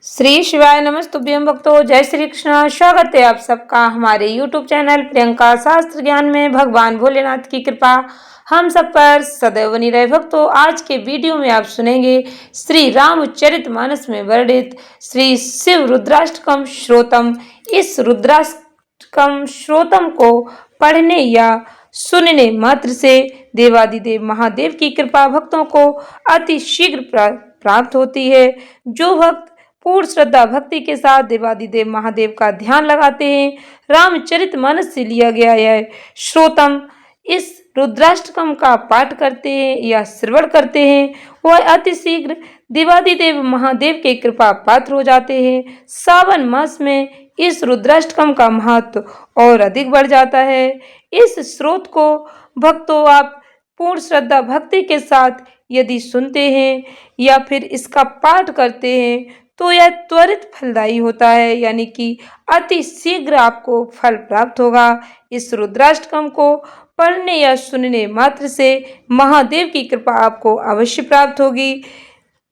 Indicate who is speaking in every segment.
Speaker 1: श्री शिवाय नमस्तुभ्यं भक्तों, जय श्री कृष्ण। स्वागत है आप सबका हमारे YouTube चैनल प्रियंका शास्त्र ज्ञान में। भगवान भोलेनाथ की कृपा हम सब पर सदैव बनी रहे। भक्तों, आज के वीडियो में आप सुनेंगे श्री रामचरितमानस में वर्णित श्री शिव रुद्राष्टकम श्रोतम। इस रुद्राष्टकम श्रोतम को पढ़ने या सुनने मात्र से देवादिदेव महादेव की कृपा भक्तों को अति शीघ्र प्राप्त होती है। जो भक्त पूर्ण श्रद्धा भक्ति के साथ देवादिदेव महादेव का ध्यान लगाते हैं, रामचरितमानस से लिया गया यह श्रोतम इस रुद्राष्टकम का पाठ करते हैं या श्रवण करते हैं, वह अति शीघ्र देवादिदेव महादेव के कृपा पात्र हो जाते हैं। सावन मास में इस रुद्राष्टकम का महत्व और अधिक बढ़ जाता है। इस स्रोत को भक्तों आप पूर्ण श्रद्धा भक्ति के साथ यदि सुनते हैं या फिर इसका पाठ करते हैं तो यह त्वरित फलदायी होता है, यानी कि अति शीघ्र आपको फल प्राप्त होगा। इस रुद्राष्टकम को पढ़ने या सुनने मात्र से महादेव की कृपा आपको अवश्य प्राप्त होगी।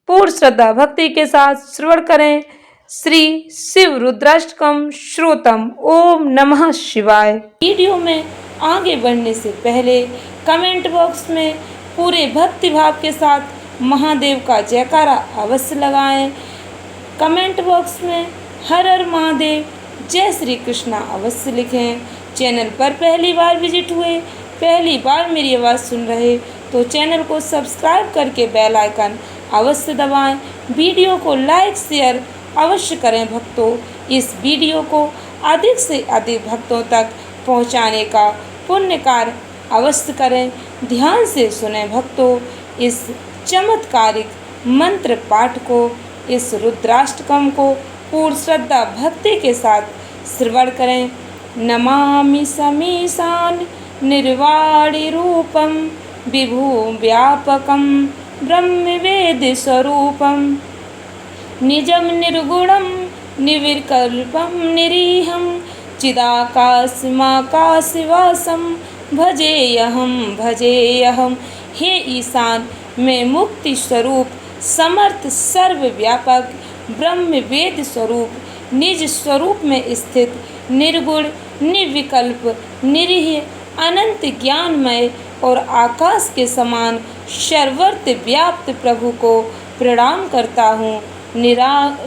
Speaker 1: पूर्ण श्रद्धा भक्ति के साथ श्रवण करें श्री शिव रुद्राष्टकम श्रोतम। ओम नमः शिवाय। वीडियो में आगे बढ़ने से पहले कमेंट बॉक्स में पूरे भक्ति भाव के साथ महादेव का जयकारा अवश्य लगाएं। कमेंट बॉक्स में हर हर महादेव, जय श्री कृष्णा अवश्य लिखें। चैनल पर पहली बार विजिट हुए, पहली बार मेरी आवाज़ सुन रहे तो चैनल को सब्सक्राइब करके बेल आइकन अवश्य दबाएं। वीडियो को लाइक शेयर अवश्य करें भक्तों। इस वीडियो को अधिक से अधिक भक्तों तक पहुंचाने का पुण्य कार्य अवश्य करें। ध्यान से सुने भक्तों इस चमत्कारिक मंत्र पाठ को, इस रुद्राष्टकम को पूर्ण श्रद्धा भक्ति के साथ श्रवण करें। नमामि समीशान निर्वाणी रूपम विभु व्यापकम ब्रह्म वेद स्वरूपम निजम निर्गुणम निर्विकल्पम निरीहम चिदाकाशमाकाशवासम भजेयहम। हे ईशान, मैं मुक्ति स्वरूप समर्थ सर्वव्यापक ब्रह्म वेद स्वरूप निज स्वरूप में स्थित निर्गुण निर्विकल्प निरीह अनंत ज्ञानमय और आकाश के समान सर्वत्र व्याप्त प्रभु को प्रणाम करता हूँ।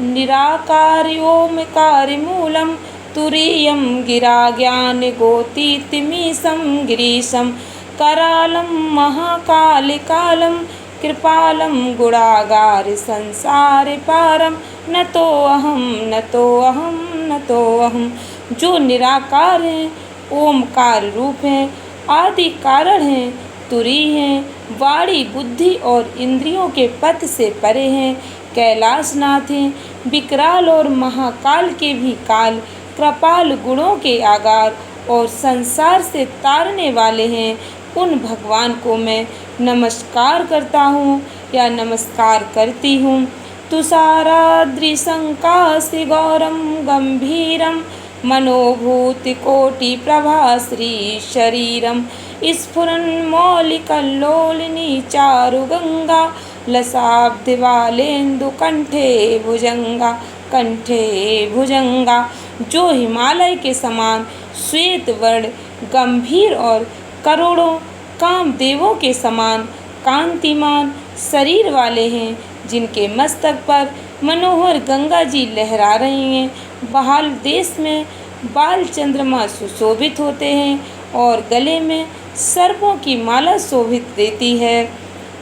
Speaker 1: निराकार्योमकार मूलम तुरीयम गिरा ज्ञान गोतीतिमीशम गिरीशम करालम महाकालिकालम कृपालम गुणागार संसार पारम न तो अहम। जो निराकार हैं, ओमकार रूप हैं, आदि कारण हैं, तुरी हैं, वाणी बुद्धि और इंद्रियों के पथ से परे हैं, कैलाशनाथ हैं, विकराल और महाकाल के भी काल, कृपाल गुणों के आगार और संसार से तारने वाले हैं। उन भगवान को मैं नमस्कार करता हूँ या नमस्कार करती हूँ। तुषाराद्रिशंकाशि गौरम गंभीरम मनोभूति कोटि प्रभा श्री शरीरम स्फुरन्मौलिकल्लोलिनी चारु गंगा लसाब्धिवालेन्दु कंठे भुजंगा। जो हिमालय के समान श्वेत वर्ण गंभीर और करोड़ों कामदेवों के समान कांतिमान शरीर वाले हैं, जिनके मस्तक पर मनोहर गंगा जी लहरा रही हैं। बहाल देश में बाल चंद्रमा सुशोभित होते हैं और गले में सर्पों की माला शोभित देती है।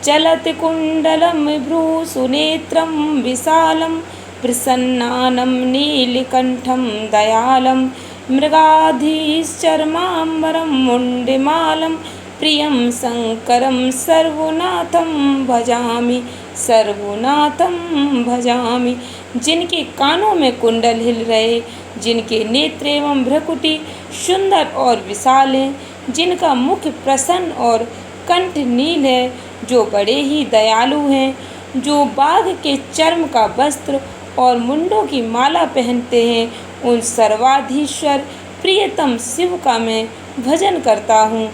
Speaker 1: चलत कुंडलम भ्रू सुनेत्रम विशालम प्रसन्नानम नीलकंठम दयालम मृगाधीश्चर्मांबरम मुंडिमालम प्रियम शंकरम सर्वनाथम भजामि। जिनके कानों में कुंडल हिल रहे, जिनके नेत्र एवं भ्रकुटी सुंदर और विशाल हैं, जिनका मुख प्रसन्न और कंठ नील है, जो बड़े ही दयालु हैं, जो बाघ के चर्म का वस्त्र और मुंडों की माला पहनते हैं, उन सर्वाधीश्वर प्रियतम शिव का मैं भजन करता हूँ।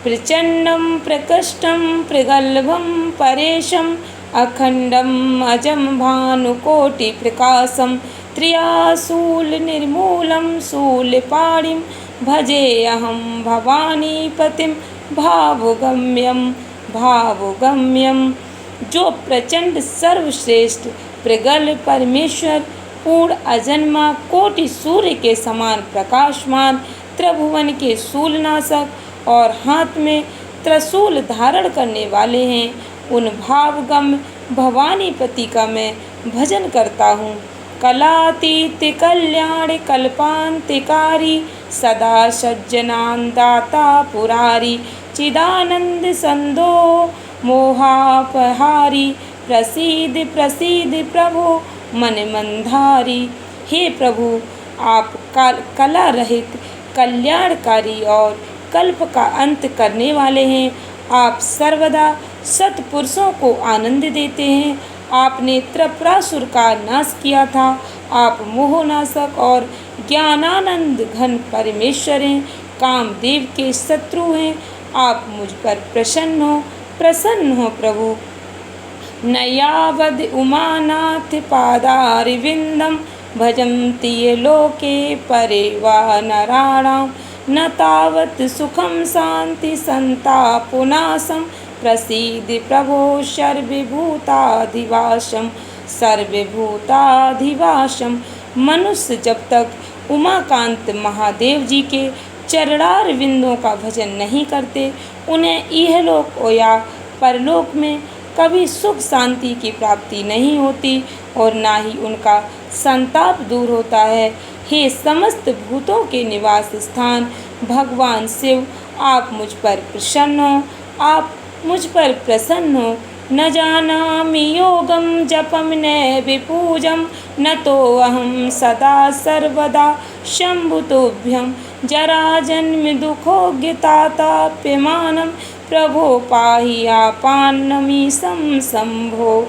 Speaker 1: प्रचंडम प्रकृष्टम प्रगल्भम परेशम अखंडम अजम भानुकोटिप्रकाशम त्रियाशूलनिर्मूलं शूलपाणिं भजेऽहं भवानीपतिं भावुगम्यं। जो प्रचंड सर्वश्रेष्ठ प्रगल्भ परमेश्वर, पूर्ण अजन्मा, कोटि सूर्य के समान प्रकाशमान, त्रिभुवन के शूलनाशक और हाथ में त्रिशूल धारण करने वाले हैं, उन भावगम्य भवानीपति का मैं भजन करता हूँ। कलातीत कल्याण कल्पांतिकारी, सदा सज्जनान दाता पुरारी, चिदानंद संदो मोहापहारी, प्रसीद प्रसीद प्रभु मन मंधारी। हे प्रभु, आप कला रहित कल्याणकारी और कल्प का अंत करने वाले हैं। आप सर्वदा सत्पुरुषों को आनंद देते हैं। आपने त्रिपुरासुर का नाश किया था। आप मोहनाशक और ज्ञानानंद घन परमेश्वर हैं, कामदेव के शत्रु हैं। आप मुझ पर प्रसन्न हो प्रभु। नयावद उमानाथ पादारविंदम, भजन्ति ये लोके परेवा नराणां, न तावत् सुखम शांति संतापनाशम, प्रसीद प्रभो सर्वभूताधिवासम। मनुष्य जब तक उमाकांत महादेव जी के चरणार विंदों का भजन नहीं करते, उन्हें इहलोक या परलोक में कभी सुख शांति की प्राप्ति नहीं होती और ना ही उनका संताप दूर होता है। हे समस्त भूतों के निवास स्थान भगवान शिव, आप मुझ पर प्रसन्न हो, आप मुझ पर प्रसन्न हो। न जानामि योगम जपम नैव पूजम, न तो अहम सदा सर्वदा शंभुतोभ्यम, जरा जन्म दुखोज्ञताताप्यमानम, प्रभो पाहि आपान्नमीशं शंभो।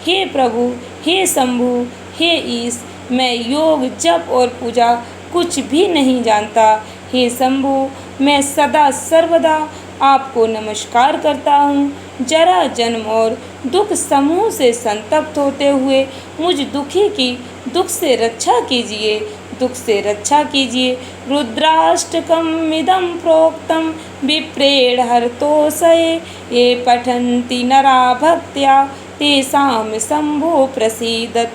Speaker 1: हे प्रभु, हे शंभु, हे ईश, मैं योग जप और पूजा कुछ भी नहीं जानता। हे शंभु, मैं सदा सर्वदा आपको नमस्कार करता हूँ। जरा जन्म और दुख समूह से संतप्त होते हुए मुझ दुखी की दुख से रक्षा कीजिए, दुख से रक्षा कीजिए। रुद्राष्टकम इदं प्रोक्तम विप्रेण हरतोषये, ये पठन्ति नरा भक्त्या तेषां शंभु प्रसीदत।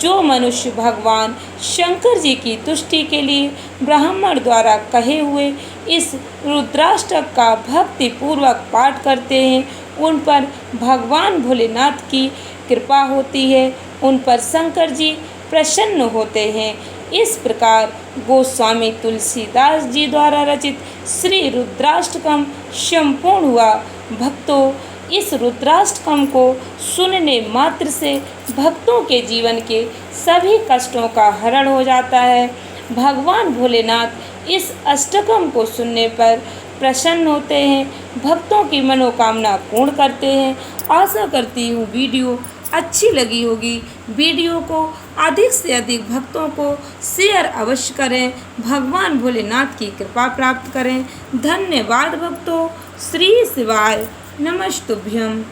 Speaker 1: जो मनुष्य भगवान शंकर जी की तुष्टि के लिए ब्राह्मण द्वारा कहे हुए इस रुद्राष्टक का भक्ति पूर्वक पाठ करते हैं, उन पर भगवान भोलेनाथ की कृपा होती है, उन पर शंकर जी प्रसन्न होते हैं। इस प्रकार गोस्वामी तुलसीदास जी द्वारा रचित श्री रुद्राष्टकम संपूर्ण हुआ। भक्तों, इस रुद्राष्टकम को सुनने मात्र से भक्तों के जीवन के सभी कष्टों का हरण हो जाता है। भगवान भोलेनाथ इस अष्टकम को सुनने पर प्रसन्न होते हैं, भक्तों की मनोकामना पूर्ण करते हैं। आशा करती हूँ वीडियो अच्छी लगी होगी। वीडियो को अधिक से अधिक भक्तों को शेयर अवश्य करें। भगवान भोलेनाथ की कृपा प्राप्त करें। धन्यवाद भक्तों। श्री शिवाय नमस्तुभ्यम।